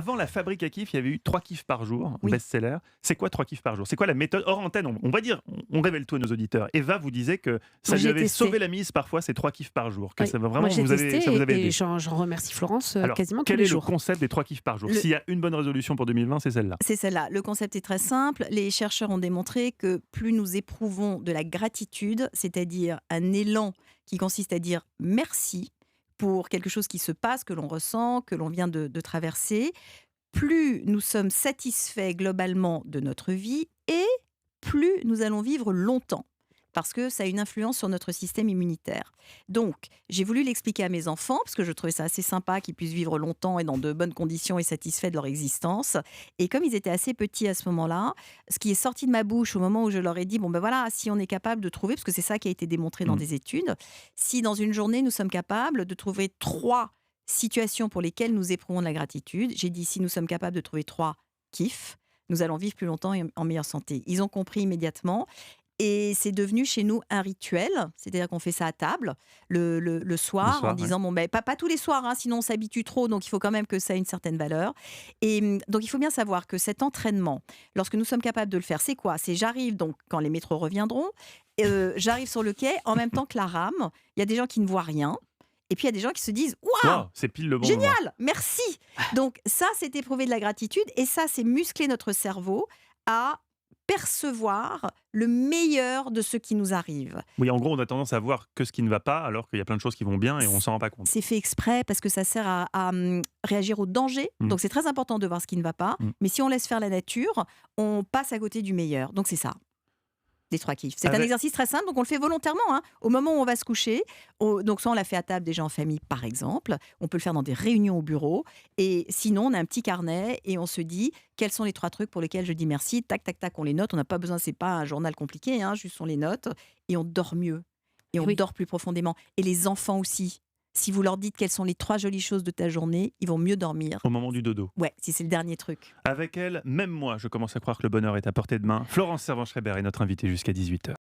Avant la Fabrique à kiff, il y avait eu 3 kiffs par jour, Oui. best-seller. C'est quoi 3 kiffs par jour? C'est quoi la méthode? Hors antenne, on va dire, on révèle tout à nos auditeurs. Eva vous disait que ça Moi, lui j'ai avait testé. sauvé la mise parfois, ces 3 kiffs par jour. Que Oui. ça va Moi, vraiment, j'ai testé ça vous avait et aidé. j'en remercie Florence Alors, quasiment tous quel les est le jours. concept des 3 kiffs par jour? Le- S'il y a une bonne résolution pour 2020, c'est celle-là. C'est celle-là. Le concept est très simple. Les chercheurs ont démontré que plus nous éprouvons de la gratitude, c'est-à-dire un élan qui consiste à dire merci pour quelque chose qui se passe, que l'on ressent, que l'on vient de traverser, plus nous sommes satisfaits globalement de notre vie et plus nous allons vivre longtemps. Parce que ça a une influence sur notre système immunitaire. Donc, j'ai voulu l'expliquer à mes enfants, parce que je trouvais ça assez sympa qu'ils puissent vivre longtemps et dans de bonnes conditions et satisfaits de leur existence. Et comme ils étaient assez petits à ce moment-là, ce qui est sorti de ma bouche au moment où je leur ai dit, bon ben voilà, si on est capable de trouver, parce que c'est ça qui a été démontré dans des études, si dans une journée nous sommes capables de trouver 3 situations pour lesquelles nous éprouvons de la gratitude, j'ai dit si nous sommes capables de trouver 3 kiffs, nous allons vivre plus longtemps et en meilleure santé. Ils ont compris immédiatement. Et c'est devenu chez nous un rituel, c'est-à-dire qu'on fait ça à table le soir, soir, en disant bon ben pas tous les soirs, hein, sinon on s'habitue trop, donc il faut quand même que ça ait une certaine valeur. Et donc il faut bien savoir que cet entraînement, lorsque nous sommes capables de le faire, c'est quoi? C'est j'arrive donc quand les métros reviendront, j'arrive sur le quai en même temps que la rame. Il y a des gens qui ne voient rien, et puis il y a des gens qui se disent waouh. Waouh, c'est pile le bon moment. Génial, merci. Donc ça, c'est éprouver de la gratitude et ça, c'est muscler notre cerveau à percevoir le meilleur de ce qui nous arrive. Oui, en gros, on a tendance à voir que ce qui ne va pas, alors qu'il y a plein de choses qui vont bien et on s'en rend pas compte. C'est fait exprès parce que ça sert à réagir au danger. Donc c'est très important de voir ce qui ne va pas. Mais si on laisse faire la nature, on passe à côté du meilleur. Donc c'est ça. Les 3 kiffs. C'est un exercice très simple, donc on le fait volontairement. Hein. Au moment où on va se coucher, donc soit on l'a fait à table déjà en famille par exemple, on peut le faire dans des réunions au bureau, et sinon on a un petit carnet et on se dit quels sont les 3 trucs pour lesquels je dis merci, tac tac tac, on les note, on n'a pas besoin, c'est pas un journal compliqué, hein, juste on les note, et on dort mieux, et on dort plus profondément. Et les enfants aussi, si vous leur dites quelles sont les 3 jolies choses de ta journée, ils vont mieux dormir. Au moment du dodo. Ouais, si c'est le dernier truc. Avec elle, même moi, je commence à croire que le bonheur est à portée de main. Florence Servan-Schreiber est notre invitée jusqu'à 18h.